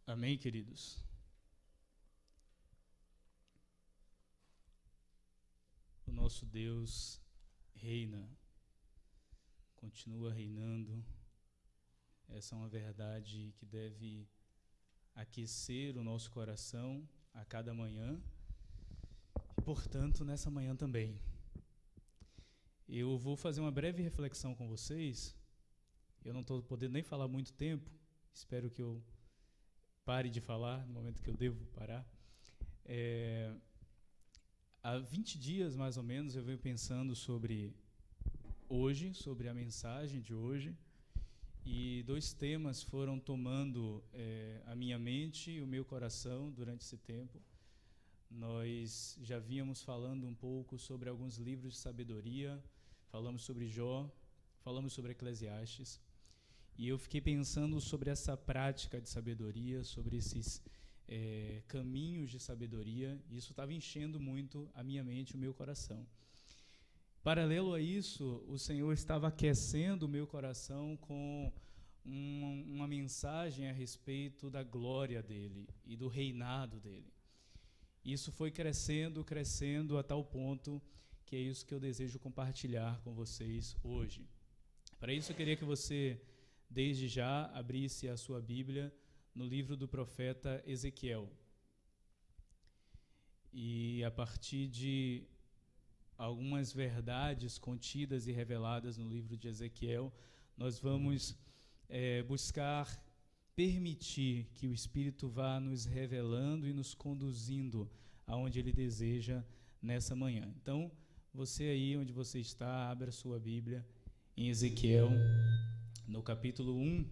Amém, queridos? O nosso Deus reina, continua reinando. Essa é uma verdade que deve aquecer o nosso coração a cada manhã e, portanto, nessa manhã também. Eu vou fazer uma breve reflexão com vocês. Eu não estou podendo nem falar muito tempo, espero que eu pare de falar no momento que eu devo parar. Há 20 dias, mais ou menos, eu venho pensando sobre a mensagem de hoje, e dois temas foram tomando a minha mente e o meu coração durante esse tempo. Nós já vínhamos falando um pouco sobre alguns livros de sabedoria, falamos sobre Jó, falamos sobre Eclesiastes, e eu fiquei pensando sobre essa prática de sabedoria, sobre esses caminhos de sabedoria, e isso estava enchendo muito a minha mente e o meu coração. Paralelo a isso, o Senhor estava aquecendo o meu coração com uma mensagem a respeito da glória dEle e do reinado dEle. Isso foi crescendo, crescendo a tal ponto que é isso que eu desejo compartilhar com vocês hoje. Para isso eu queria que você, desde já, abrisse a sua Bíblia no livro do profeta Ezequiel. E a partir de algumas verdades contidas e reveladas no livro de Ezequiel, nós vamos buscar permitir que o Espírito vá nos revelando e nos conduzindo aonde Ele deseja nessa manhã. Então, você aí onde você está, abra a sua Bíblia em Ezequiel, no capítulo 1,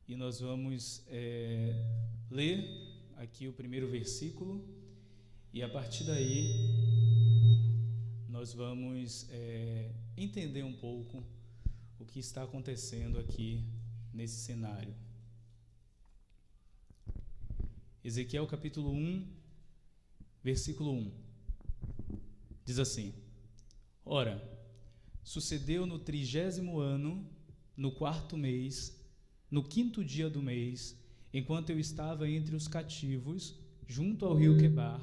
e nós vamos ler aqui o primeiro versículo, e a partir daí nós vamos entender um pouco o que está acontecendo aqui nesse cenário. Ezequiel capítulo 1, versículo 1, diz assim: Ora, sucedeu no 30º ano, no 4º mês, no 5º dia do mês, enquanto eu estava entre os cativos, junto ao rio Quebar,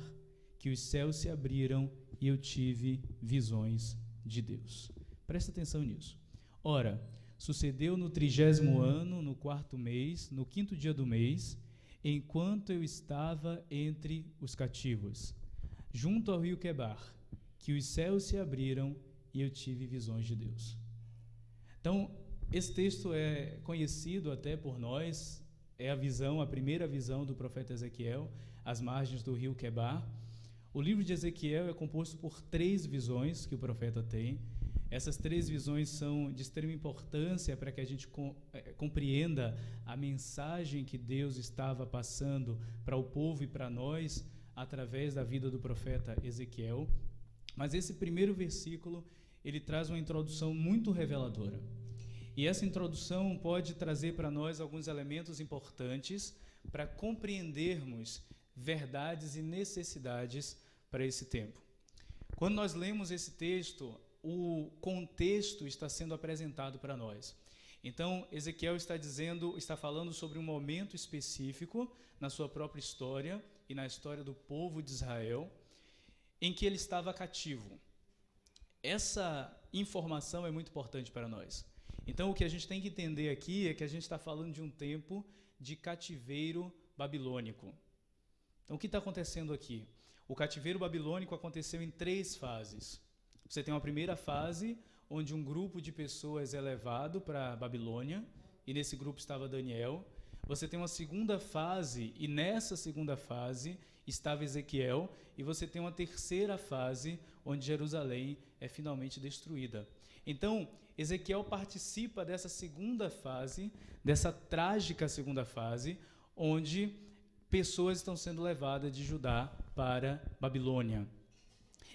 que os céus se abriram e eu tive visões de Deus. Presta atenção nisso. Ora, sucedeu no 30º ano, no 4º mês, no 5º dia do mês, enquanto eu estava entre os cativos, junto ao rio Quebar, que os céus se abriram e eu tive visões de Deus. Então, esse texto é conhecido até por nós, é a primeira visão do profeta Ezequiel, às margens do rio Quebar. O livro de Ezequiel é composto por 3 visões que o profeta tem. Essas 3 visões são de extrema importância para que a gente compreenda a mensagem que Deus estava passando para o povo e para nós através da vida do profeta Ezequiel. Mas esse primeiro versículo, ele traz uma introdução muito reveladora. E essa introdução pode trazer para nós alguns elementos importantes para compreendermos verdades e necessidades para esse tempo. Quando nós lemos esse texto, o contexto está sendo apresentado para nós. Então, Ezequiel está falando sobre um momento específico na sua própria história e na história do povo de Israel, em que ele estava cativo. Essa informação é muito importante para nós. Então, o que a gente tem que entender aqui é que a gente está falando de um tempo de cativeiro babilônico. Então, o que está acontecendo aqui? O cativeiro babilônico aconteceu em 3 fases. Você tem uma primeira fase, onde um grupo de pessoas é levado para a Babilônia, e nesse grupo estava Daniel. Você tem uma segunda fase, e nessa segunda fase estava Ezequiel, e você tem uma terceira fase, onde Jerusalém é finalmente destruída. Então, Ezequiel participa dessa segunda fase, dessa trágica segunda fase, onde pessoas estão sendo levadas de Judá para Babilônia.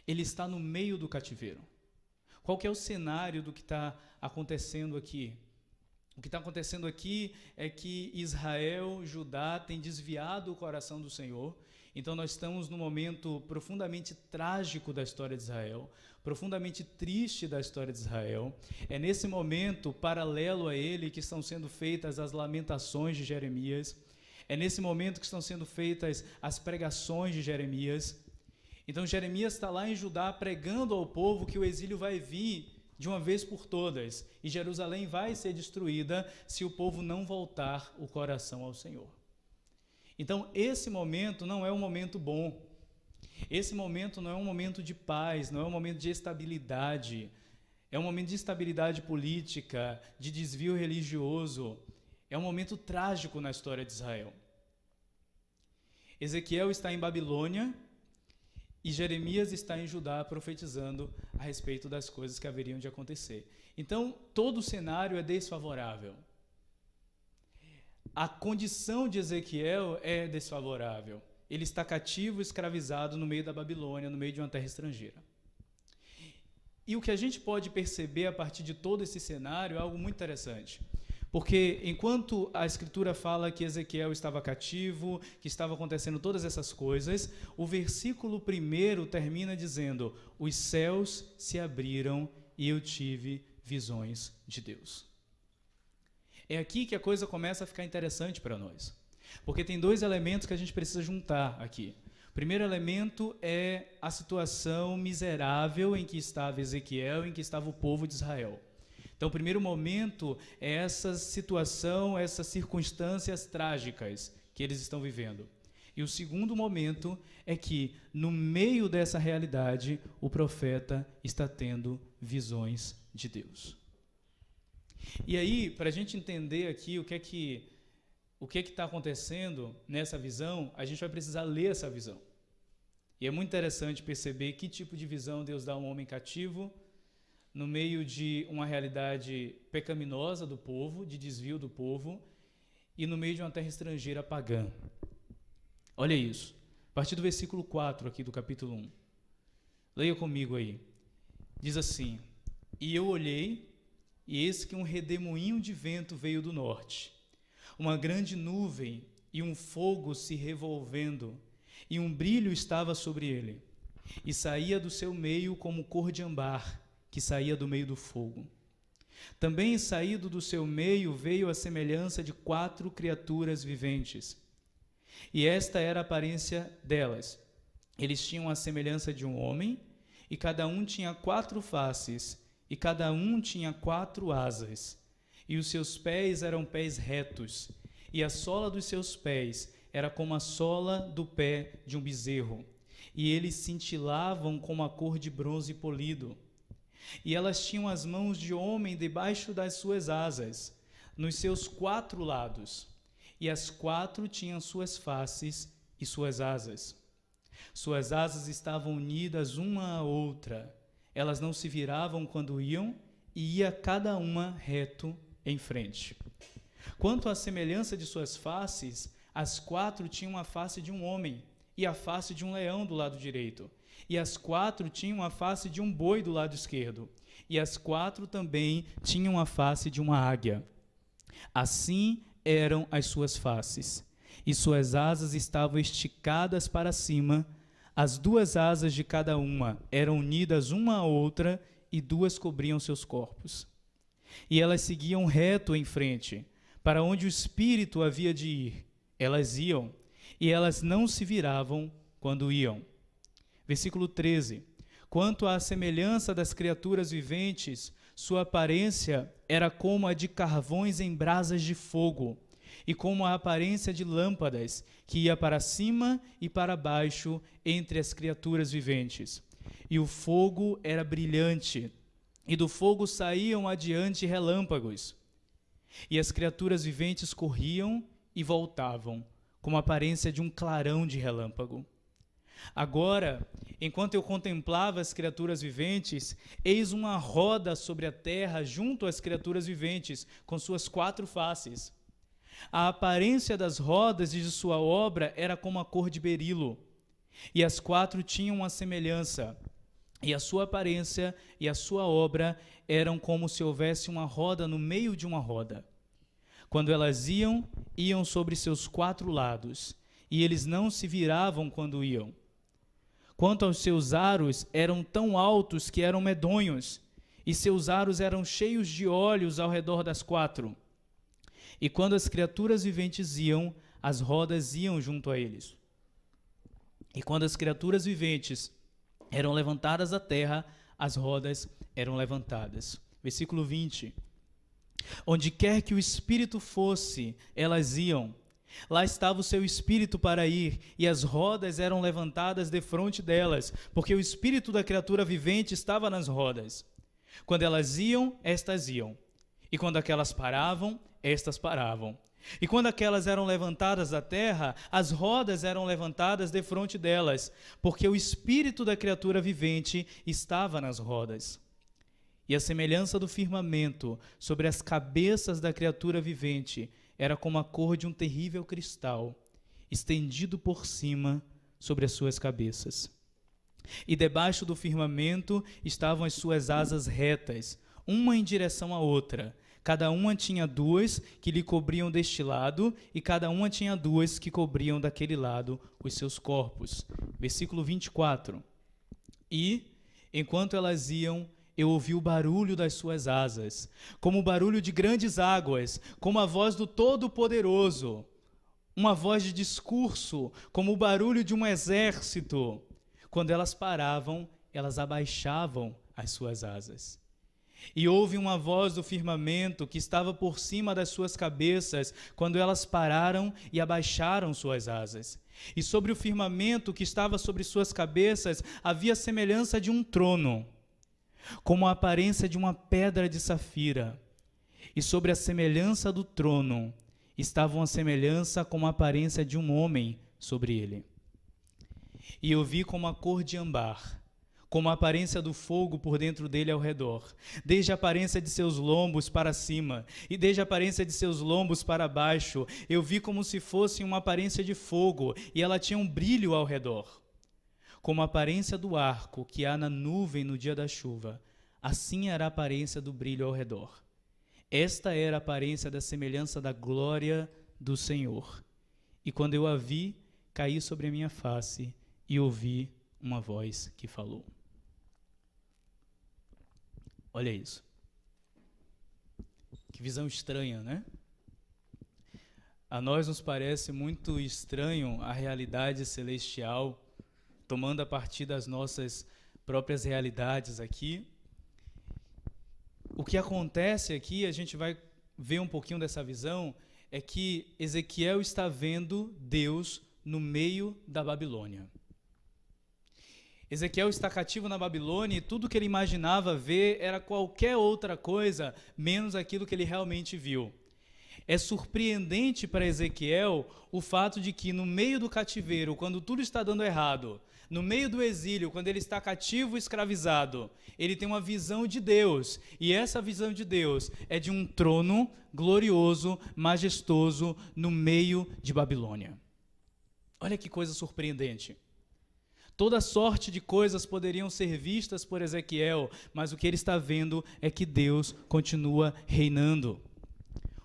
Ele está no meio do cativeiro. Qual que é o cenário do que está acontecendo aqui? O que está acontecendo aqui é que Israel, Judá, tem desviado o coração do Senhor. Então nós estamos num momento profundamente trágico da história de Israel, profundamente triste da história de Israel. É nesse momento, paralelo a ele, que estão sendo feitas as lamentações de Jeremias. É nesse momento que estão sendo feitas as pregações de Jeremias. Então Jeremias está lá em Judá pregando ao povo que o exílio vai vir de uma vez por todas, e Jerusalém vai ser destruída se o povo não voltar o coração ao Senhor. Então esse momento não é um momento bom, esse momento não é um momento de paz, não é um momento de estabilidade, é um momento de instabilidade política, de desvio religioso, é um momento trágico na história de Israel. Ezequiel está em Babilônia, e Jeremias está em Judá profetizando a respeito das coisas que haveriam de acontecer. Então, todo o cenário é desfavorável. A condição de Ezequiel é desfavorável. Ele está cativo, escravizado no meio da Babilônia, no meio de uma terra estrangeira. E o que a gente pode perceber a partir de todo esse cenário é algo muito interessante. Porque enquanto a Escritura fala que Ezequiel estava cativo, que estava acontecendo todas essas coisas, o versículo 1 termina dizendo: os céus se abriram e eu tive visões de Deus. É aqui que a coisa começa a ficar interessante para nós. Porque tem dois elementos que a gente precisa juntar aqui. O primeiro elemento é a situação miserável em que estava Ezequiel, em que estava o povo de Israel. Então, o primeiro momento é essa situação, essas circunstâncias trágicas que eles estão vivendo. E o segundo momento é que, no meio dessa realidade, o profeta está tendo visões de Deus. E aí, para a gente entender aqui o que é que está acontecendo nessa visão, a gente vai precisar ler essa visão. E é muito interessante perceber que tipo de visão Deus dá a um homem cativo, no meio de uma realidade pecaminosa do povo, de desvio do povo, e no meio de uma terra estrangeira pagã. Olha isso, a partir do versículo 4 aqui do capítulo 1. Leia comigo aí. Diz assim: e eu olhei, e eis que um redemoinho de vento veio do norte, uma grande nuvem e um fogo se revolvendo, e um brilho estava sobre ele, e saía do seu meio como cor de ambar, que saía do meio do fogo. Também saído do seu meio veio a semelhança de 4 criaturas viventes. E esta era a aparência delas. Eles tinham a semelhança de um homem, e cada um tinha 4 faces, e cada um tinha 4 asas. E os seus pés eram pés retos, e a sola dos seus pés era como a sola do pé de um bezerro, e eles cintilavam como a cor de bronze polido. E elas tinham as mãos de homem debaixo das suas asas, nos seus 4 lados, e as 4 tinham suas faces e suas asas. Suas asas estavam unidas uma à outra, elas não se viravam quando iam, e ia cada uma reto em frente. Quanto à semelhança de suas faces, as 4 tinham a face de um homem, e a face de um leão do lado direito. E as 4 tinham a face de um boi do lado esquerdo, e as 4 também tinham a face de uma águia. Assim eram as suas faces, e suas asas estavam esticadas para cima, as 2 asas de cada uma eram unidas uma à outra, e 2 cobriam seus corpos. E elas seguiam reto em frente, para onde o Espírito havia de ir. Elas iam, e elas não se viravam quando iam. Versículo 13. Quanto à semelhança das criaturas viventes, sua aparência era como a de carvões em brasas de fogo, e como a aparência de lâmpadas, que ia para cima e para baixo entre as criaturas viventes. E o fogo era brilhante, e do fogo saíam adiante relâmpagos. E as criaturas viventes corriam e voltavam, como a aparência de um clarão de relâmpago. Agora, enquanto eu contemplava as criaturas viventes, eis uma roda sobre a terra junto às criaturas viventes, com suas 4 faces. A aparência das rodas e de sua obra era como a cor de berilo, e as 4 tinham uma semelhança, e a sua aparência e a sua obra eram como se houvesse uma roda no meio de uma roda. Quando elas iam sobre seus 4 lados, e eles não se viravam quando iam. Quanto aos seus aros, eram tão altos que eram medonhos, e seus aros eram cheios de olhos ao redor das 4. E quando as criaturas viventes iam, as rodas iam junto a eles. E quando as criaturas viventes eram levantadas da terra, as rodas eram levantadas. Versículo 20. Onde quer que o espírito fosse, elas iam. Lá estava o seu espírito para ir, e as rodas eram levantadas defronte delas, porque o espírito da criatura vivente estava nas rodas. Quando elas iam, estas iam. E quando aquelas paravam, estas paravam. E quando aquelas eram levantadas da terra, as rodas eram levantadas defronte delas, porque o espírito da criatura vivente estava nas rodas. E a semelhança do firmamento sobre as cabeças da criatura vivente era como a cor de um terrível cristal, estendido por cima sobre as suas cabeças. E debaixo do firmamento estavam as suas asas retas, uma em direção à outra. Cada uma tinha duas que lhe cobriam deste lado, e cada uma tinha duas que cobriam daquele lado os seus corpos. Versículo 24. E, enquanto elas iam, eu ouvi o barulho das suas asas, como o barulho de grandes águas, como a voz do Todo-Poderoso, uma voz de discurso, como o barulho de um exército. Quando elas paravam, elas abaixavam as suas asas. E houve uma voz do firmamento que estava por cima das suas cabeças, quando elas pararam e abaixaram suas asas. E sobre o firmamento que estava sobre suas cabeças havia a semelhança de um trono, como a aparência de uma pedra de safira. E sobre a semelhança do trono estava uma semelhança como a aparência de um homem sobre ele. E eu vi como a cor de âmbar, como a aparência do fogo por dentro dele ao redor, desde a aparência de seus lombos para cima, e desde a aparência de seus lombos para baixo, eu vi como se fosse uma aparência de fogo, e ela tinha um brilho ao redor. Como a aparência do arco que há na nuvem no dia da chuva, assim era a aparência do brilho ao redor. Esta era a aparência da semelhança da glória do Senhor. E quando eu a vi, caí sobre a minha face e ouvi uma voz que falou. Olha isso. Que visão estranha, né? A nós nos parece muito estranho a realidade celestial, tomando a partir das nossas próprias realidades aqui. O que acontece aqui, a gente vai ver um pouquinho dessa visão, é que Ezequiel está vendo Deus no meio da Babilônia. Ezequiel está cativo na Babilônia e tudo que ele imaginava ver era qualquer outra coisa, menos aquilo que ele realmente viu. É surpreendente para Ezequiel o fato de que no meio do cativeiro, quando tudo está dando errado, no meio do exílio, quando ele está cativo e escravizado, ele tem uma visão de Deus. E essa visão de Deus é de um trono glorioso, majestoso, no meio de Babilônia. Olha que coisa surpreendente. Toda sorte de coisas poderiam ser vistas por Ezequiel, mas o que ele está vendo é que Deus continua reinando.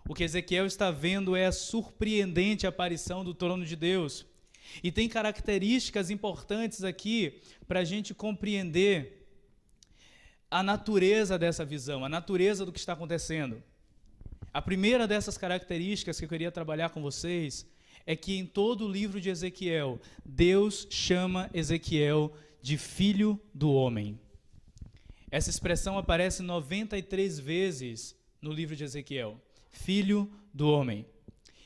O que Ezequiel está vendo é a surpreendente aparição do trono de Deus. E tem características importantes aqui para a gente compreender a natureza dessa visão, a natureza do que está acontecendo. A primeira dessas características que eu queria trabalhar com vocês é que em todo o livro de Ezequiel, Deus chama Ezequiel de filho do homem. Essa expressão aparece 93 vezes no livro de Ezequiel. Filho do homem.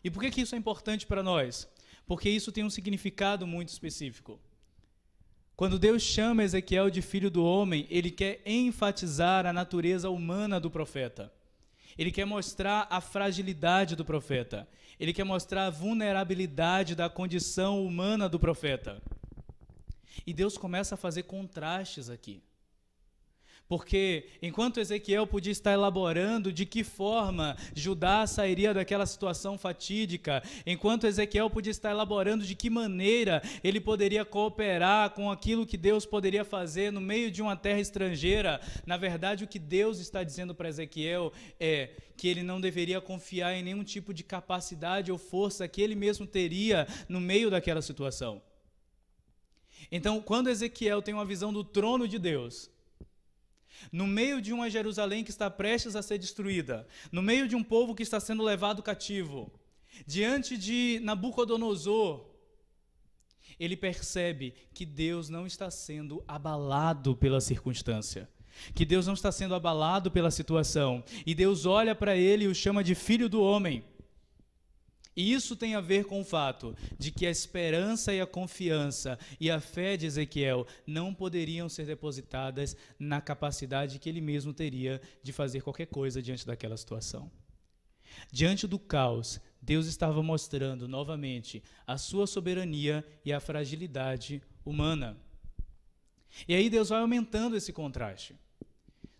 E por que isso é importante para nós? Porque isso tem um significado muito específico. Quando Deus chama Ezequiel de filho do homem, ele quer enfatizar a natureza humana do profeta. Ele quer mostrar a fragilidade do profeta. Ele quer mostrar a vulnerabilidade da condição humana do profeta. E Deus começa a fazer contrastes aqui. Porque enquanto Ezequiel podia estar elaborando de que forma Judá sairia daquela situação fatídica, enquanto Ezequiel podia estar elaborando de que maneira ele poderia cooperar com aquilo que Deus poderia fazer no meio de uma terra estrangeira, na verdade o que Deus está dizendo para Ezequiel é que ele não deveria confiar em nenhum tipo de capacidade ou força que ele mesmo teria no meio daquela situação. Então, quando Ezequiel tem uma visão do trono de Deus, no meio de uma Jerusalém que está prestes a ser destruída, no meio de um povo que está sendo levado cativo, Diante de Nabucodonosor, ele percebe que Deus não está sendo abalado pela circunstância, que Deus não está sendo abalado pela situação, e Deus olha para ele e o chama de filho do homem. E isso tem a ver com o fato de que a esperança e a confiança e a fé de Ezequiel não poderiam ser depositadas na capacidade que ele mesmo teria de fazer qualquer coisa diante daquela situação. Diante do caos, Deus estava mostrando novamente a sua soberania e a fragilidade humana. E aí Deus vai aumentando esse contraste.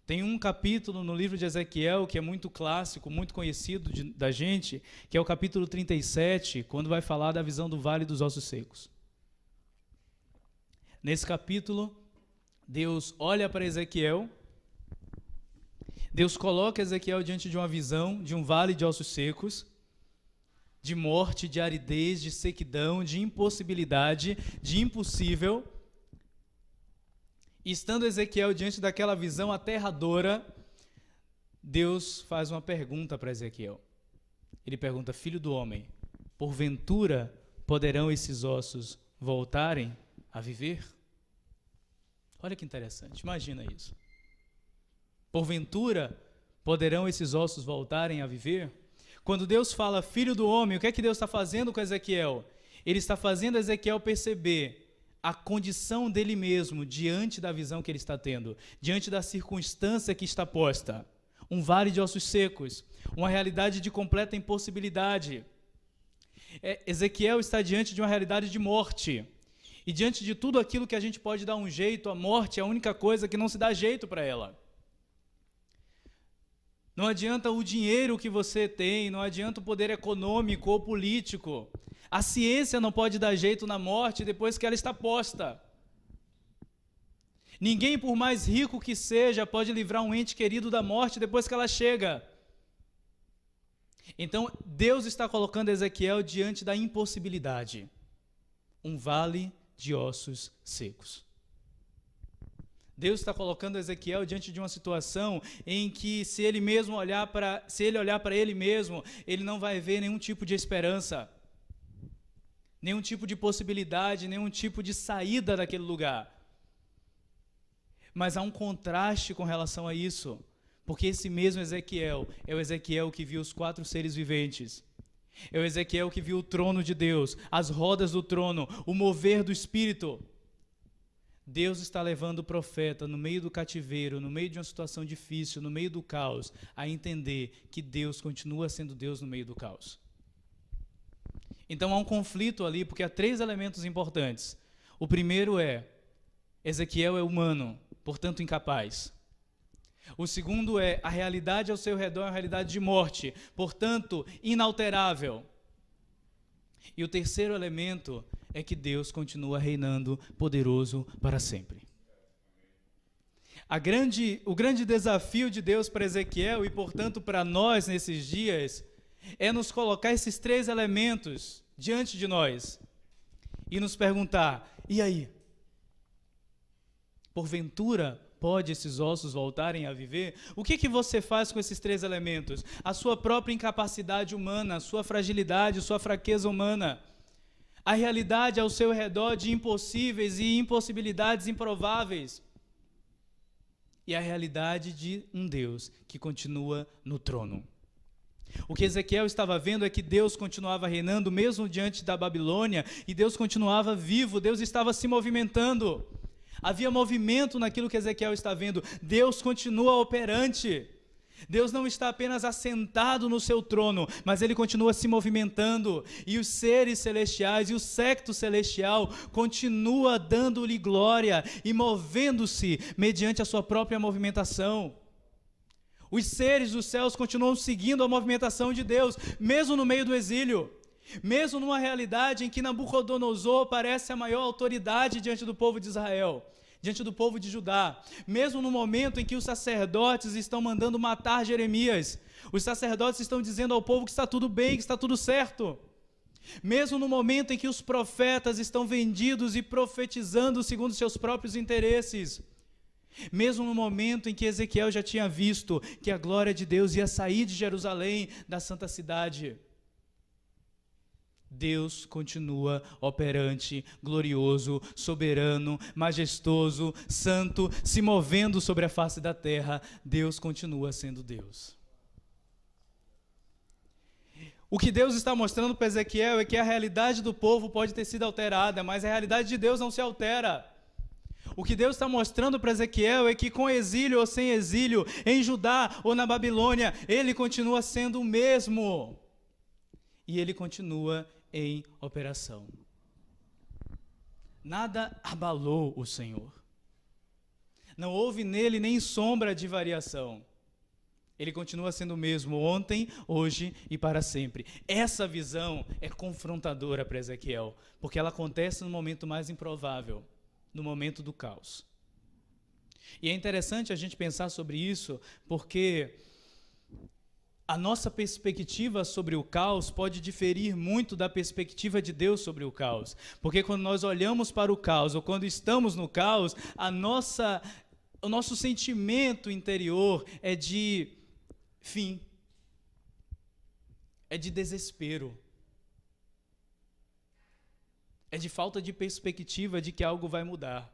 Tem um capítulo no livro de Ezequiel que é muito clássico, muito conhecido da gente, que é o capítulo 37, quando vai falar da visão do Vale dos Ossos Secos. Nesse capítulo, Deus olha para Ezequiel, Deus coloca Ezequiel diante de uma visão de um vale de ossos secos, de morte, de aridez, de sequidão, de impossibilidade, de impossível. E estando Ezequiel diante daquela visão aterradora, Deus faz uma pergunta para Ezequiel. Ele pergunta: filho do homem, porventura poderão esses ossos voltarem a viver? Olha que interessante, imagina isso. Porventura poderão esses ossos voltarem a viver? Quando Deus fala filho do homem, o que é que Deus está fazendo com Ezequiel? Ele está fazendo Ezequiel perceber a condição dele mesmo diante da visão que ele está tendo, diante da circunstância que está posta. Um vale de ossos secos, uma realidade de completa impossibilidade. Ezequiel está diante de uma realidade de morte. E diante de tudo aquilo que a gente pode dar um jeito, a morte é a única coisa que não se dá jeito para ela. Não adianta o dinheiro que você tem, não adianta o poder econômico ou político. A ciência não pode dar jeito na morte depois que ela está posta. Ninguém, por mais rico que seja, pode livrar um ente querido da morte depois que ela chega. Então, Deus está colocando Ezequiel diante da impossibilidade. Um vale de ossos secos. Deus está colocando Ezequiel diante de uma situação em que, se ele olhar para ele mesmo, ele não vai ver nenhum tipo de esperança, nenhum tipo de possibilidade, nenhum tipo de saída daquele lugar. Mas há um contraste com relação a isso, porque esse mesmo Ezequiel é o Ezequiel que viu os 4 seres viventes. É o Ezequiel que viu o trono de Deus, as rodas do trono, o mover do Espírito. Deus está levando o profeta no meio do cativeiro, no meio de uma situação difícil, no meio do caos, a entender que Deus continua sendo Deus no meio do caos. Então há um conflito ali, porque há 3 elementos importantes. O primeiro é, Ezequiel é humano, portanto incapaz. O segundo é, a realidade ao seu redor é uma realidade de morte, portanto inalterável. E o terceiro elemento é que Deus continua reinando poderoso para sempre. O grande desafio de Deus para Ezequiel e, portanto, para nós nesses dias, é nos colocar esses 3 elementos diante de nós e nos perguntar: e aí? Porventura, pode esses ossos voltarem a viver? O que você faz com esses 3 elementos? A sua própria incapacidade humana, a sua fragilidade, a sua fraqueza humana. A realidade ao seu redor de impossíveis e impossibilidades improváveis. E a realidade de um Deus que continua no trono. O que Ezequiel estava vendo é que Deus continuava reinando mesmo diante da Babilônia, e Deus continuava vivo, Deus estava se movimentando. Havia movimento naquilo que Ezequiel está vendo. Deus continua operante. Deus não está apenas assentado no seu trono, mas Ele continua se movimentando, e os seres celestiais e o séquito celestial continua dando-lhe glória e movendo-se mediante a sua própria movimentação. Os seres dos céus continuam seguindo a movimentação de Deus, mesmo no meio do exílio, mesmo numa realidade em que Nabucodonosor parece a maior autoridade diante do povo de Israel, diante do povo de Judá, mesmo no momento em que os sacerdotes estão mandando matar Jeremias, os sacerdotes estão dizendo ao povo que está tudo bem, que está tudo certo, mesmo no momento em que os profetas estão vendidos e profetizando segundo seus próprios interesses, mesmo no momento em que Ezequiel já tinha visto que a glória de Deus ia sair de Jerusalém, da santa cidade, Deus continua operante, glorioso, soberano, majestoso, santo, se movendo sobre a face da terra. Deus continua sendo Deus. O que Deus está mostrando para Ezequiel é que a realidade do povo pode ter sido alterada, mas a realidade de Deus não se altera. O que Deus está mostrando para Ezequiel é que com exílio ou sem exílio, em Judá ou na Babilônia, Ele continua sendo o mesmo. E Ele continua em operação. Nada abalou o Senhor. Não houve nele nem sombra de variação. Ele continua sendo o mesmo ontem, hoje e para sempre. Essa visão é confrontadora para Ezequiel, porque ela acontece no momento mais improvável, no momento do caos. E é interessante a gente pensar sobre isso, porque a nossa perspectiva sobre o caos pode diferir muito da perspectiva de Deus sobre o caos. Porque quando nós olhamos para o caos, ou quando estamos no caos, o nosso sentimento interior é de fim, é de desespero, é de falta de perspectiva de que algo vai mudar.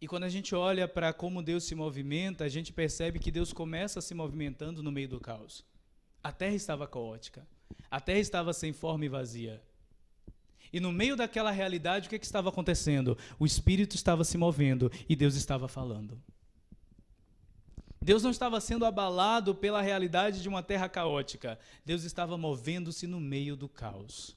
E quando a gente olha para como Deus se movimenta, a gente percebe que Deus começa se movimentando no meio do caos. A terra estava caótica, a terra estava sem forma e vazia. E no meio daquela realidade, o que estava acontecendo? O Espírito estava se movendo e Deus estava falando. Deus não estava sendo abalado pela realidade de uma terra caótica. Deus estava movendo-se no meio do caos.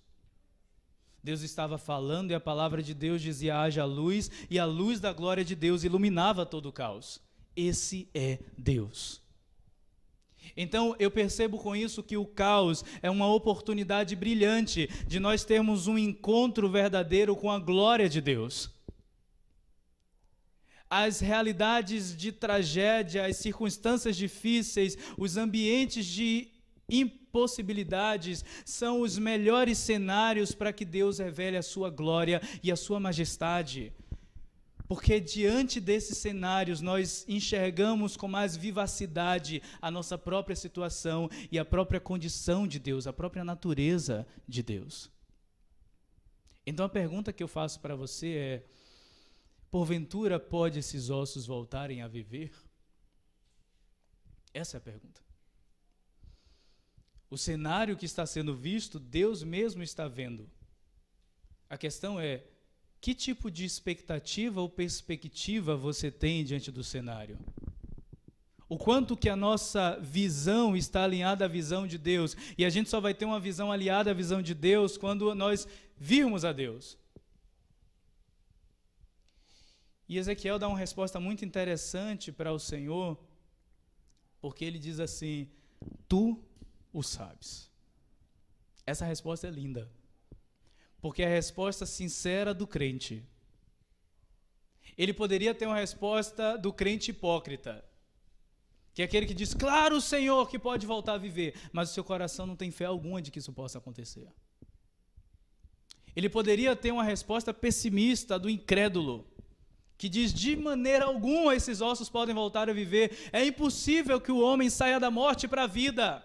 Deus estava falando e a palavra de Deus dizia: haja luz, e a luz da glória de Deus iluminava todo o caos. Esse é Deus. Então eu percebo com isso que o caos é uma oportunidade brilhante de nós termos um encontro verdadeiro com a glória de Deus. As realidades de tragédia, as circunstâncias difíceis, os ambientes de impossibilidades são os melhores cenários para que Deus revele a sua glória e a sua majestade. Porque diante desses cenários nós enxergamos com mais vivacidade a nossa própria situação e a própria condição de Deus, a própria natureza de Deus. Então a pergunta que eu faço para você é: porventura pode esses ossos voltarem a viver? Essa é a pergunta. O cenário que está sendo visto, Deus mesmo está vendo. A questão é: que tipo de expectativa ou perspectiva você tem diante do cenário? O quanto que a nossa visão está alinhada à visão de Deus, e a gente só vai ter uma visão alinhada à visão de Deus quando nós virmos a Deus. E Ezequiel dá uma resposta muito interessante para o Senhor, porque ele diz assim: tu o sabes. Essa resposta é linda, porque é a resposta sincera do crente. Ele poderia ter uma resposta do crente hipócrita, que é aquele que diz: claro, Senhor, que pode voltar a viver, mas o seu coração não tem fé alguma de que isso possa acontecer. Ele poderia ter uma resposta pessimista do incrédulo, que diz: de maneira alguma esses ossos podem voltar a viver, é impossível que o homem saia da morte para a vida.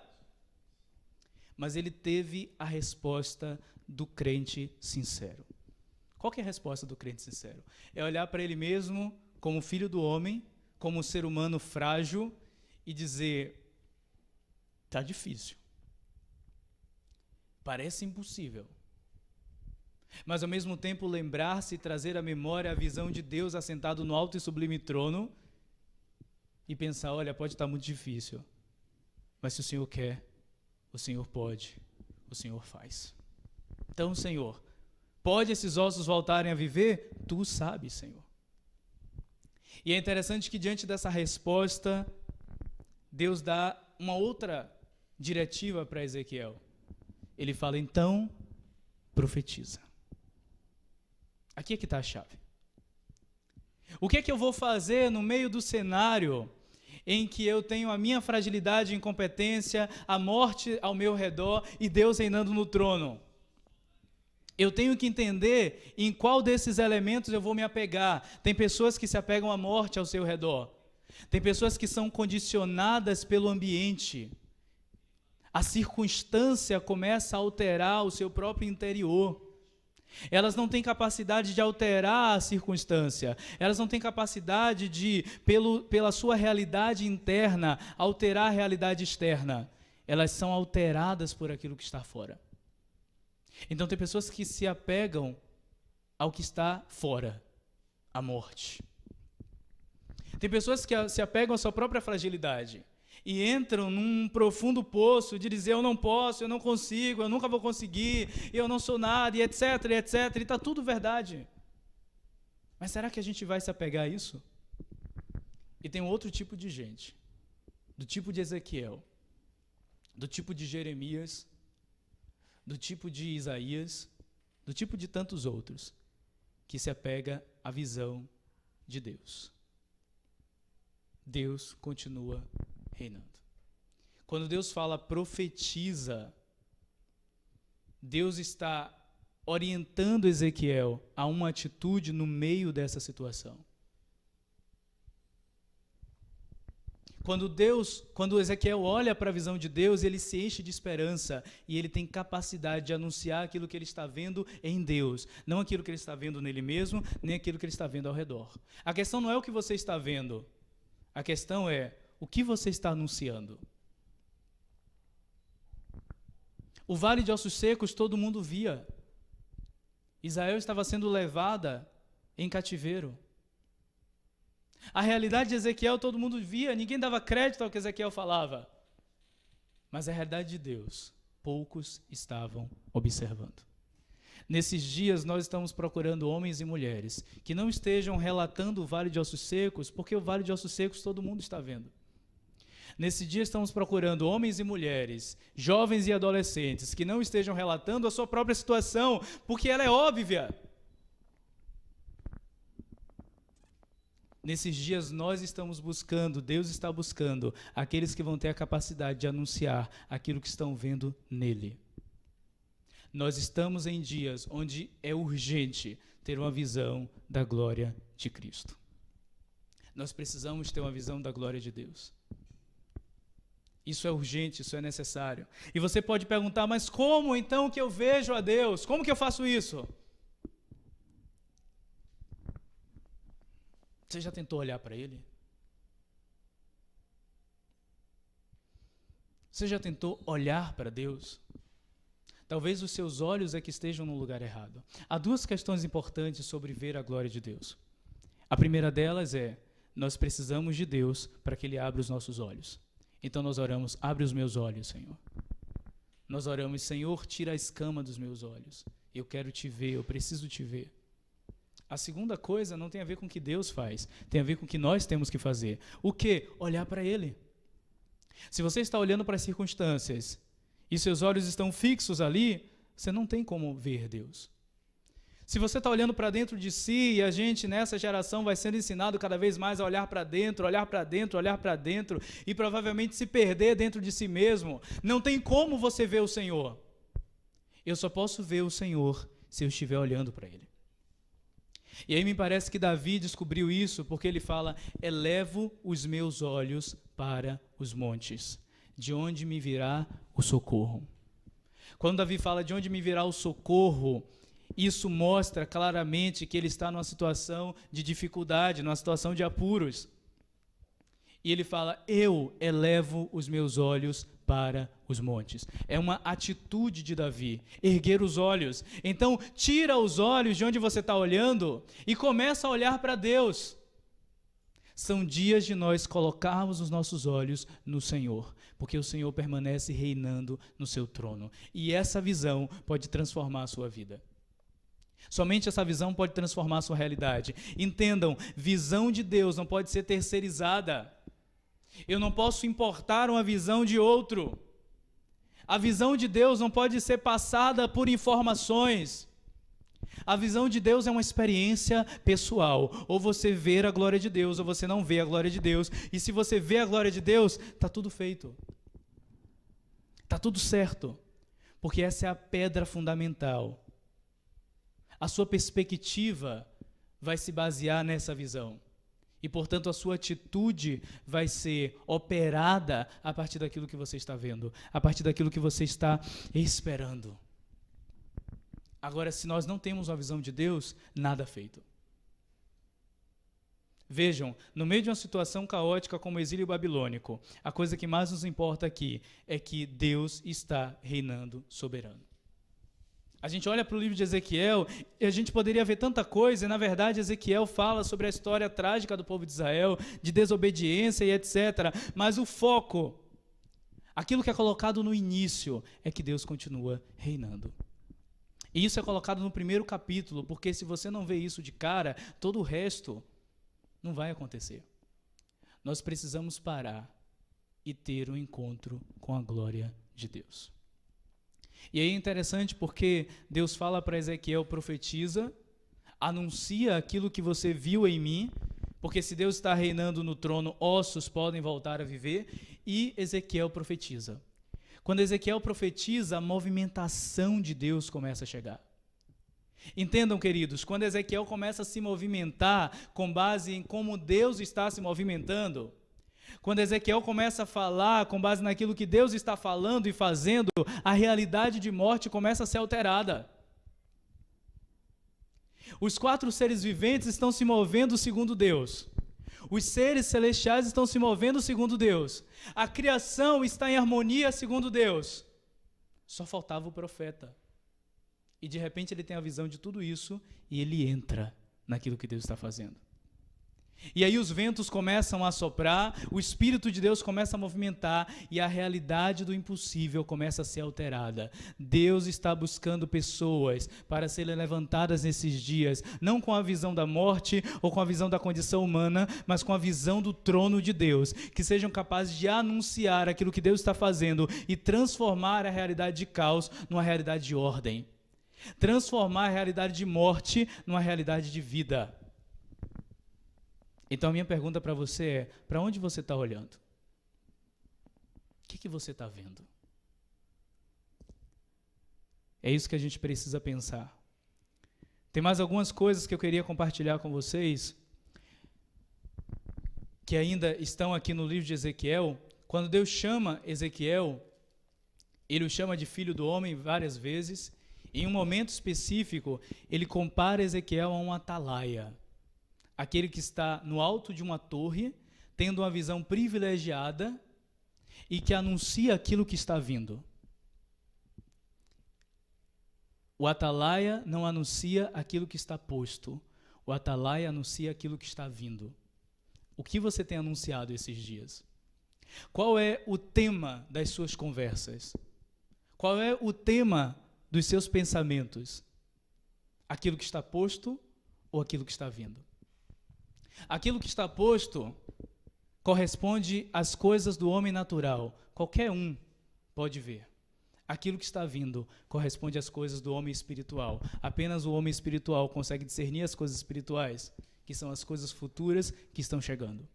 Mas ele teve a resposta do crente sincero. Qual que é a resposta do crente sincero? É olhar para ele mesmo como filho do homem, como um ser humano frágil, e dizer: está difícil, parece impossível. Mas ao mesmo tempo lembrar-se e trazer à memória a visão de Deus assentado no alto e sublime trono e pensar: olha, pode estar muito difícil, mas se o Senhor quer, o Senhor pode, o Senhor faz. Então, Senhor, pode esses ossos voltarem a viver? Tu sabes, Senhor. E é interessante que diante dessa resposta, Deus dá uma outra diretiva para Ezequiel. Ele fala: então, profetiza. Aqui é que está a chave. O que é que eu vou fazer no meio do cenário em que eu tenho a minha fragilidade e incompetência, a morte ao meu redor e Deus reinando no trono? Eu tenho que entender em qual desses elementos eu vou me apegar. Tem pessoas que se apegam à morte ao seu redor. Tem pessoas que são condicionadas pelo ambiente. A circunstância começa a alterar o seu próprio interior. Elas não têm capacidade de alterar a circunstância. Elas não têm capacidade de, pela sua realidade interna, alterar a realidade externa. Elas são alteradas por aquilo que está fora. Então tem pessoas que se apegam ao que está fora, a morte. Tem pessoas que se apegam à sua própria fragilidade e entram num profundo poço de dizer: eu não posso, eu não consigo, eu nunca vou conseguir, eu não sou nada, e etc, e etc, e está tudo verdade. Mas será que a gente vai se apegar a isso? E tem um outro tipo de gente, do tipo de Ezequiel, do tipo de Jeremias, do tipo de Isaías, do tipo de tantos outros, que se apega à visão de Deus. Deus continua reinando. Quando Deus fala profetiza, Deus está orientando Ezequiel a uma atitude no meio dessa situação. Quando Ezequiel olha para a visão de Deus, ele se enche de esperança e ele tem capacidade de anunciar aquilo que ele está vendo em Deus, não aquilo que ele está vendo nele mesmo, nem aquilo que ele está vendo ao redor. A questão não é o que você está vendo, a questão é o que você está anunciando. O vale de ossos secos todo mundo via. Israel estava sendo levada em cativeiro. A realidade de Ezequiel todo mundo via, ninguém dava crédito ao que Ezequiel falava. Mas a realidade de Deus, poucos estavam observando. Nesses dias nós estamos procurando homens e mulheres que não estejam relatando o vale de ossos secos, porque o vale de ossos secos todo mundo está vendo. Nesse dia estamos procurando homens e mulheres, jovens e adolescentes, que não estejam relatando a sua própria situação, porque ela é óbvia. Nesses dias nós estamos buscando, Deus está buscando, aqueles que vão ter a capacidade de anunciar aquilo que estão vendo nele. Nós estamos em dias onde é urgente ter uma visão da glória de Cristo. Nós precisamos ter uma visão da glória de Deus. Isso é urgente, isso é necessário. E você pode perguntar, mas como então que eu vejo a Deus? Como que eu faço isso? Você já tentou olhar para Ele? Você já tentou olhar para Deus? Talvez os seus olhos é que estejam no lugar errado. Há duas questões importantes sobre ver a glória de Deus. A primeira delas é, nós precisamos de Deus para que Ele abra os nossos olhos. Então nós oramos, abre os meus olhos, Senhor. Nós oramos, Senhor, tira a escama dos meus olhos. Eu quero te ver, eu preciso te ver. A segunda coisa não tem a ver com o que Deus faz, tem a ver com o que nós temos que fazer. O quê? Olhar para Ele. Se você está olhando para as circunstâncias e seus olhos estão fixos ali, você não tem como ver Deus. Se você está olhando para dentro de si, e a gente nessa geração vai sendo ensinado cada vez mais a olhar para dentro, olhar para dentro, olhar para dentro, e provavelmente se perder dentro de si mesmo, não tem como você ver o Senhor. Eu só posso ver o Senhor se eu estiver olhando para Ele. E aí me parece que Davi descobriu isso, porque ele fala, elevo os meus olhos para os montes, de onde me virá o socorro. Quando Davi fala de onde me virá o socorro, isso mostra claramente que ele está numa situação de dificuldade, numa situação de apuros. E ele fala, eu elevo os meus olhos para os montes. É uma atitude de Davi, erguer os olhos. Então, tira os olhos de onde você está olhando e começa a olhar para Deus. São dias de nós colocarmos os nossos olhos no Senhor, porque o Senhor permanece reinando no seu trono. E essa visão pode transformar a sua vida. Somente essa visão pode transformar a sua realidade. Entendam, visão de Deus não pode ser terceirizada. Eu não posso importar uma visão de outro. A visão de Deus não pode ser passada por informações. A visão de Deus é uma experiência pessoal. Ou você vê a glória de Deus, ou você não vê a glória de Deus. E se você vê a glória de Deus, está tudo feito. Está tudo certo. Porque essa é a pedra fundamental. A sua perspectiva vai se basear nessa visão. E, portanto, a sua atitude vai ser operada a partir daquilo que você está vendo, a partir daquilo que você está esperando. Agora, se nós não temos uma visão de Deus, nada feito. Vejam, no meio de uma situação caótica como o exílio babilônico, a coisa que mais nos importa aqui é que Deus está reinando soberano. A gente olha para o livro de Ezequiel e a gente poderia ver tanta coisa, e na verdade Ezequiel fala sobre a história trágica do povo de Israel, de desobediência e etc. Mas o foco, aquilo que é colocado no início, é que Deus continua reinando. E isso é colocado no primeiro capítulo, porque se você não vê isso de cara, todo o resto não vai acontecer. Nós precisamos parar e ter um encontro com a glória de Deus. E aí é interessante porque Deus fala para Ezequiel, profetiza, anuncia aquilo que você viu em mim, porque se Deus está reinando no trono, ossos podem voltar a viver, e Ezequiel profetiza. Quando Ezequiel profetiza, a movimentação de Deus começa a chegar. Entendam, queridos, quando Ezequiel começa a se movimentar com base em como Deus está se movimentando, quando Ezequiel começa a falar com base naquilo que Deus está falando e fazendo, a realidade de morte começa a ser alterada. Os 4 seres viventes estão se movendo segundo Deus. Os seres celestiais estão se movendo segundo Deus. A criação está em harmonia segundo Deus. Só faltava o profeta. E de repente ele tem a visão de tudo isso e ele entra naquilo que Deus está fazendo. E aí os ventos começam a soprar, o Espírito de Deus começa a movimentar e a realidade do impossível começa a ser alterada. Deus está buscando pessoas para serem levantadas nesses dias, não com a visão da morte ou com a visão da condição humana, mas com a visão do trono de Deus, que sejam capazes de anunciar aquilo que Deus está fazendo e transformar a realidade de caos numa realidade de ordem. Transformar a realidade de morte numa realidade de vida. Então a minha pergunta para você é, para onde você está olhando? O que você está vendo? É isso que a gente precisa pensar. Tem mais algumas coisas que eu queria compartilhar com vocês, que ainda estão aqui no livro de Ezequiel. Quando Deus chama Ezequiel, Ele o chama de filho do homem várias vezes. Em um momento específico, Ele compara Ezequiel a um atalaia. Aquele que está no alto de uma torre, tendo uma visão privilegiada e que anuncia aquilo que está vindo. O atalaia não anuncia aquilo que está posto. O atalaia anuncia aquilo que está vindo. O que você tem anunciado esses dias? Qual é o tema das suas conversas? Qual é o tema dos seus pensamentos? Aquilo que está posto ou aquilo que está vindo? Aquilo que está posto corresponde às coisas do homem natural. Qualquer um pode ver. Aquilo que está vindo corresponde às coisas do homem espiritual. Apenas o homem espiritual consegue discernir as coisas espirituais, que são as coisas futuras que estão chegando.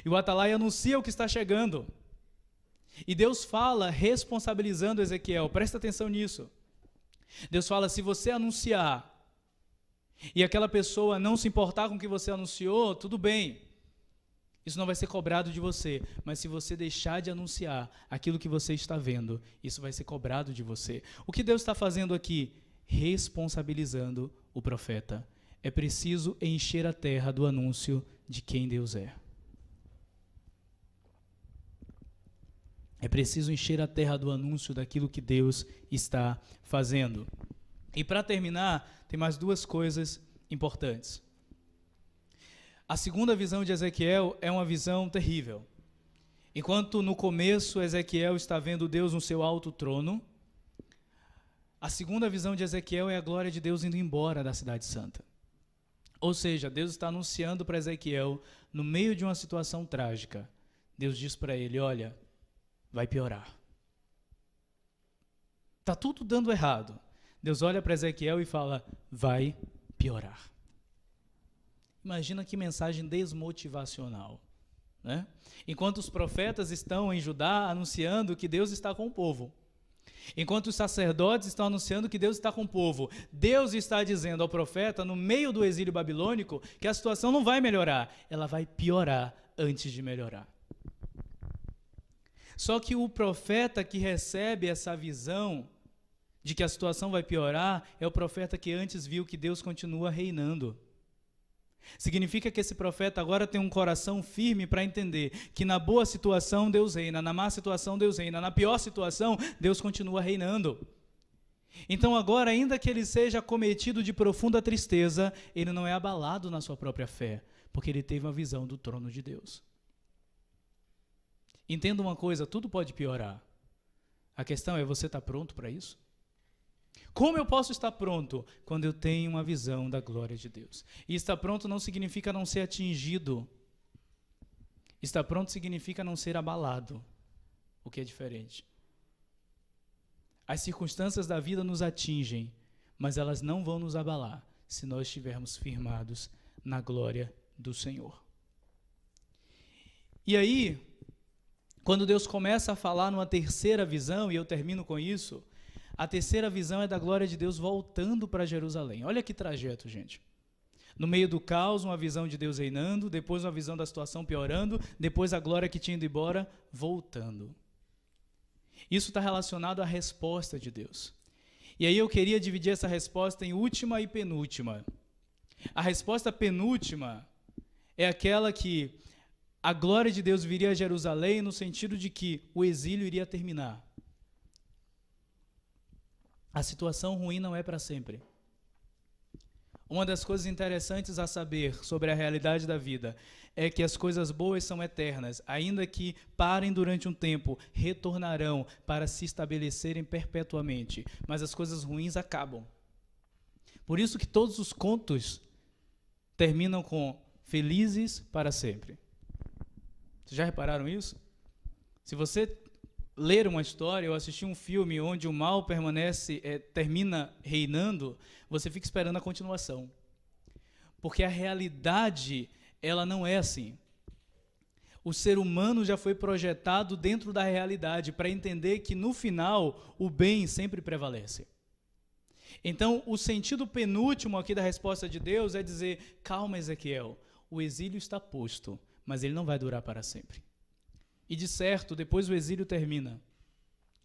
E o atalaia anuncia o que está chegando. E Deus fala responsabilizando Ezequiel. Presta atenção nisso. Deus fala, se você anunciar e aquela pessoa não se importar com o que você anunciou, tudo bem. Isso não vai ser cobrado de você. Mas se você deixar de anunciar aquilo que você está vendo, isso vai ser cobrado de você. O que Deus está fazendo aqui? Responsabilizando o profeta. É preciso encher a terra do anúncio de quem Deus é. É preciso encher a terra do anúncio daquilo que Deus está fazendo. E para terminar, tem mais 2 coisas importantes. A segunda visão de Ezequiel é uma visão terrível. Enquanto no começo Ezequiel está vendo Deus no seu alto trono, a segunda visão de Ezequiel é a glória de Deus indo embora da cidade santa. Ou seja, Deus está anunciando para Ezequiel, no meio de uma situação trágica, Deus diz para ele, olha, vai piorar. Está tudo dando errado. Deus olha para Ezequiel e fala, vai piorar. Imagina que mensagem desmotivacional, né? Enquanto os profetas estão em Judá anunciando que Deus está com o povo. Enquanto os sacerdotes estão anunciando que Deus está com o povo, Deus está dizendo ao profeta, no meio do exílio babilônico, que a situação não vai melhorar, ela vai piorar antes de melhorar. Só que o profeta que recebe essa visão de que a situação vai piorar é o profeta que antes viu que Deus continua reinando. Significa que esse profeta agora tem um coração firme para entender que na boa situação Deus reina, na má situação Deus reina, na pior situação Deus continua reinando. Então agora, ainda que ele seja acometido de profunda tristeza, ele não é abalado na sua própria fé, porque ele teve uma visão do trono de Deus. Entenda uma coisa, tudo pode piorar. A questão é, você está pronto para isso? Como eu posso estar pronto? Quando eu tenho uma visão da glória de Deus. E estar pronto não significa não ser atingido. Estar pronto significa não ser abalado, o que é diferente. As circunstâncias da vida nos atingem, mas elas não vão nos abalar se nós estivermos firmados na glória do Senhor. E aí, quando Deus começa a falar numa terceira visão, e eu termino com isso, a terceira visão é da glória de Deus voltando para Jerusalém. Olha que trajeto, gente. No meio do caos, uma visão de Deus reinando, depois uma visão da situação piorando, depois a glória que tinha ido embora, voltando. Isso está relacionado à resposta de Deus. E aí eu queria dividir essa resposta em última e penúltima. A resposta penúltima é aquela que a glória de Deus viria a Jerusalém no sentido de que o exílio iria terminar. A situação ruim não é para sempre. Uma das coisas interessantes a saber sobre a realidade da vida é que as coisas boas são eternas, ainda que parem durante um tempo, retornarão para se estabelecerem perpetuamente, mas as coisas ruins acabam. Por isso que todos os contos terminam com felizes para sempre. Vocês já repararam isso? Se você ler uma história ou assistir um filme onde o mal termina reinando, você fica esperando a continuação. Porque a realidade, ela não é assim. O ser humano já foi projetado dentro da realidade para entender que no final o bem sempre prevalece. Então, o sentido penúltimo aqui da resposta de Deus é dizer: calma, Ezequiel, o exílio está posto, mas ele não vai durar para sempre. E de certo, depois o exílio termina.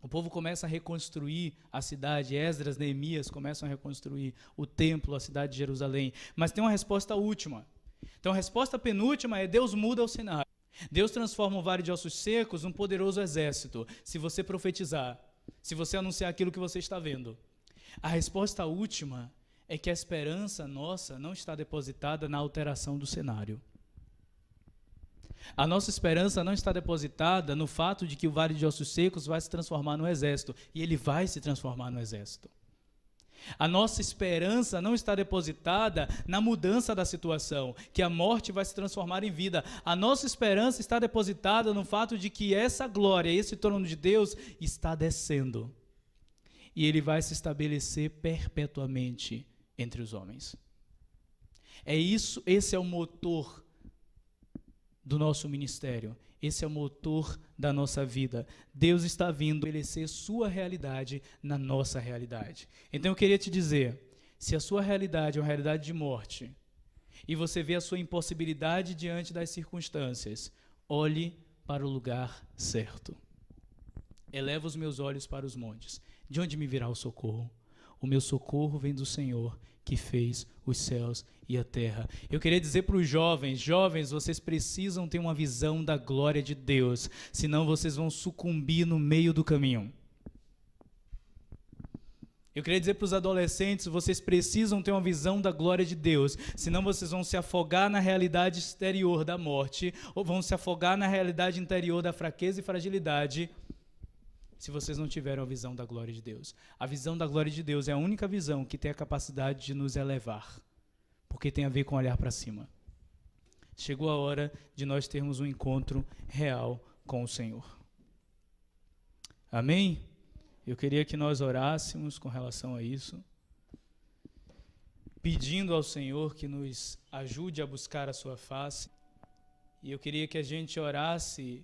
O povo começa a reconstruir a cidade, Esdras, Neemias começam a reconstruir o templo, a cidade de Jerusalém. Mas tem uma resposta última. Então a resposta penúltima é: Deus muda o cenário. Deus transforma um vale de ossos secos num poderoso exército, se você profetizar, se você anunciar aquilo que você está vendo. A resposta última é que a esperança nossa não está depositada na alteração do cenário. A nossa esperança não está depositada no fato de que o vale de ossos secos vai se transformar no exército, e ele vai se transformar no exército. A nossa esperança não está depositada na mudança da situação, que a morte vai se transformar em vida. A nossa esperança está depositada no fato de que essa glória, esse trono de Deus está descendo, e ele vai se estabelecer perpetuamente entre os homens. Esse é o motor do nosso ministério. Esse é o motor da nossa vida. Deus está vindo estabelecer sua realidade na nossa realidade. Então eu queria te dizer, se a sua realidade é uma realidade de morte, e você vê a sua impossibilidade diante das circunstâncias, olhe para o lugar certo. Eleva os meus olhos para os montes. De onde me virá o socorro? O meu socorro vem do Senhor, que fez os céus e a terra. Eu queria dizer para os jovens, vocês precisam ter uma visão da glória de Deus, senão vocês vão sucumbir no meio do caminho. Eu queria dizer para os adolescentes, vocês precisam ter uma visão da glória de Deus, senão vocês vão se afogar na realidade exterior da morte, ou vão se afogar na realidade interior da fraqueza e fragilidade, se vocês não tiverem a visão da glória de Deus. A visão da glória de Deus é a única visão que tem a capacidade de nos elevar, porque tem a ver com olhar para cima. Chegou a hora de nós termos um encontro real com o Senhor. Amém? Eu queria que nós orássemos com relação a isso, pedindo ao Senhor que nos ajude a buscar a sua face. E eu queria que a gente orasse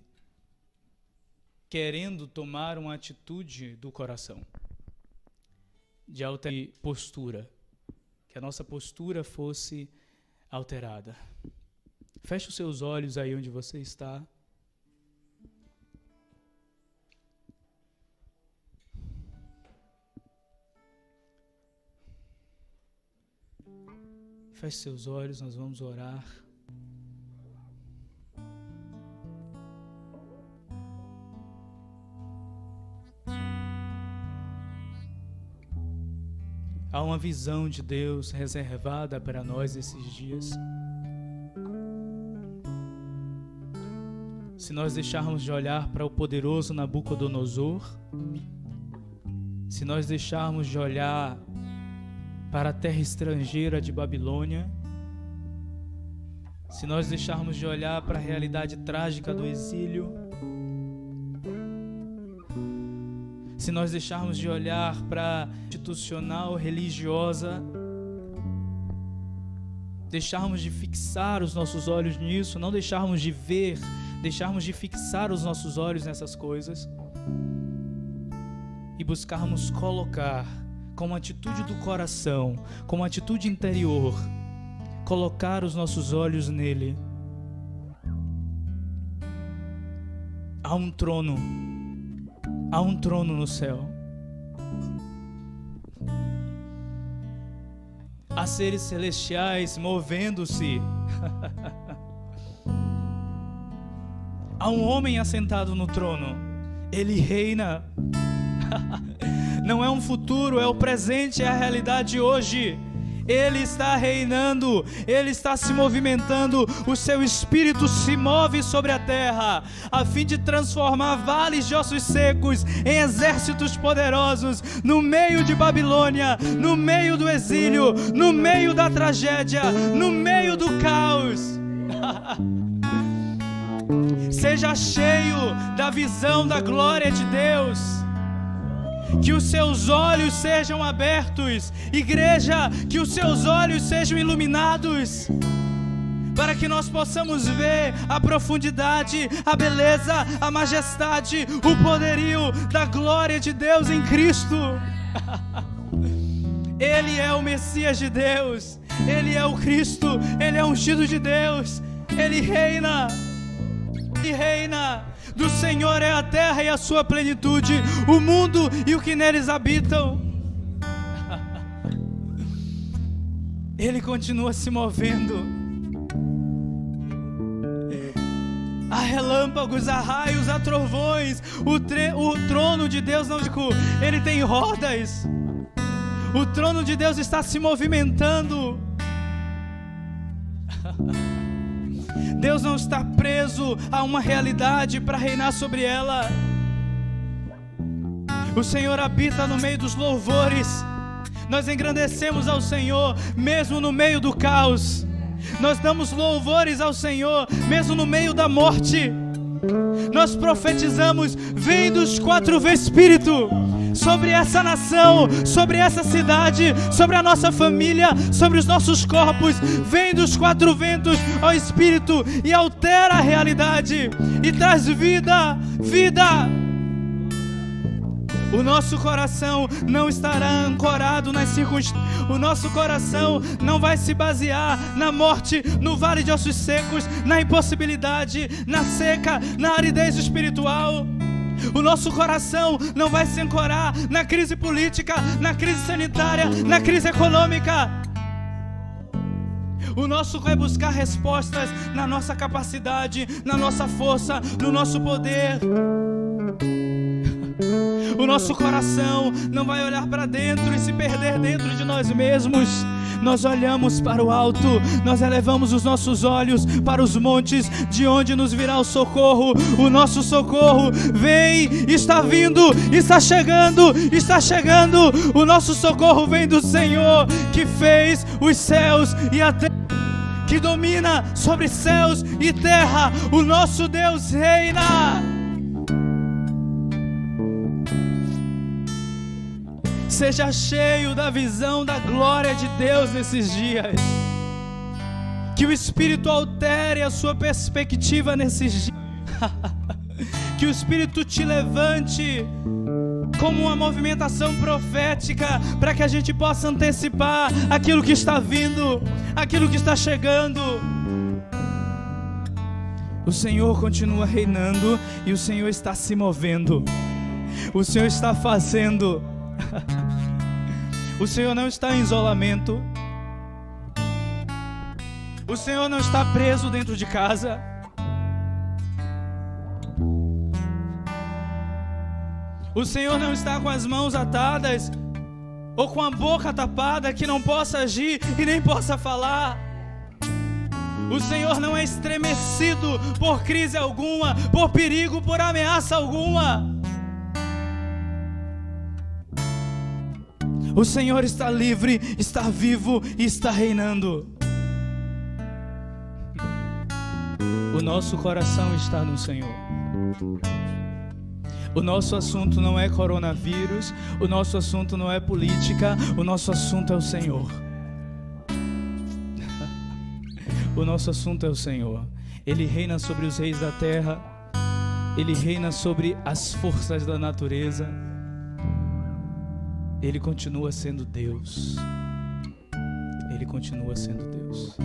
querendo tomar uma atitude do coração, de alterar postura, que a nossa postura fosse alterada. Feche os seus olhos aí onde você está. Feche seus olhos, nós vamos orar. Há uma visão de Deus reservada para nós esses dias. Se nós deixarmos de olhar para o poderoso Nabucodonosor, se nós deixarmos de olhar para a terra estrangeira de Babilônia, se nós deixarmos de olhar para a realidade trágica do exílio, se nós deixarmos de olhar para a institucional religiosa, deixarmos de fixar os nossos olhos nisso, não deixarmos de ver, deixarmos de fixar os nossos olhos nessas coisas e buscarmos colocar com atitude do coração, com atitude interior, colocar os nossos olhos nele. Há um trono no céu. Há seres celestiais movendo-se. Há um homem assentado no trono. Ele reina. Não é um futuro, é o presente, é a realidade hoje. Ele está reinando, Ele está se movimentando, o seu Espírito se move sobre a terra, a fim de transformar vales de ossos secos em exércitos poderosos, no meio de Babilônia, no meio do exílio, no meio da tragédia, no meio do caos. Seja cheio da visão da glória de Deus. Que os seus olhos sejam abertos, igreja, que os seus olhos sejam iluminados, para que nós possamos ver a profundidade, a beleza, a majestade, o poderio da glória de Deus em Cristo. Ele é o Messias de Deus, Ele é o Cristo, Ele é o ungido de Deus, Ele reina, Ele reina. Do Senhor é a terra e a sua plenitude, o mundo e o que neles habitam. Ele continua se movendo. Há relâmpagos, há raios, há trovões. O trono de Deus não, ele tem rodas. O trono de Deus está se movimentando. Deus não está preso a uma realidade para reinar sobre ela. O Senhor habita no meio dos louvores. Nós engrandecemos ao Senhor mesmo no meio do caos. Nós damos louvores ao Senhor mesmo no meio da morte. Nós profetizamos: vem dos quatro ventos, Espírito, sobre essa nação, sobre essa cidade, sobre a nossa família, sobre os nossos corpos. Vem dos quatro ventos, ó Espírito, e altera a realidade e traz vida. O nosso coração não estará ancorado nas circunstâncias. O nosso coração não vai se basear na morte, no vale de ossos secos, na impossibilidade, na seca, na aridez espiritual. O nosso coração não vai se ancorar na crise política, na crise sanitária, na crise econômica. O nosso vai buscar respostas na nossa capacidade, na nossa força, no nosso poder. O nosso coração não vai olhar para dentro e se perder dentro de nós mesmos. Nós olhamos para o alto, nós elevamos os nossos olhos para os montes, de onde nos virá o socorro. O nosso socorro vem, está vindo, está chegando. O nosso socorro vem do Senhor, que fez os céus e a terra, que domina sobre céus e terra. O nosso Deus reina. Seja cheio da visão da glória de Deus nesses dias. Que o Espírito altere a sua perspectiva nesses dias. Que o Espírito te levante como uma movimentação profética, para que a gente possa antecipar aquilo que está vindo, aquilo que está chegando. O Senhor continua reinando e o Senhor está se movendo. O Senhor está fazendo. O Senhor não está em isolamento. O Senhor não está preso dentro de casa. O Senhor não está com as mãos atadas ou com a boca tapada, que não possa agir e nem possa falar. O Senhor não é estremecido por crise alguma, por perigo, por ameaça alguma. O Senhor está livre, está vivo e está reinando. O nosso coração está no Senhor. O nosso assunto não é coronavírus, o nosso assunto não é política, o nosso assunto é o Senhor. O nosso assunto é o Senhor. Ele reina sobre os reis da terra, Ele reina sobre as forças da natureza. Ele continua sendo Deus. Ele continua sendo Deus.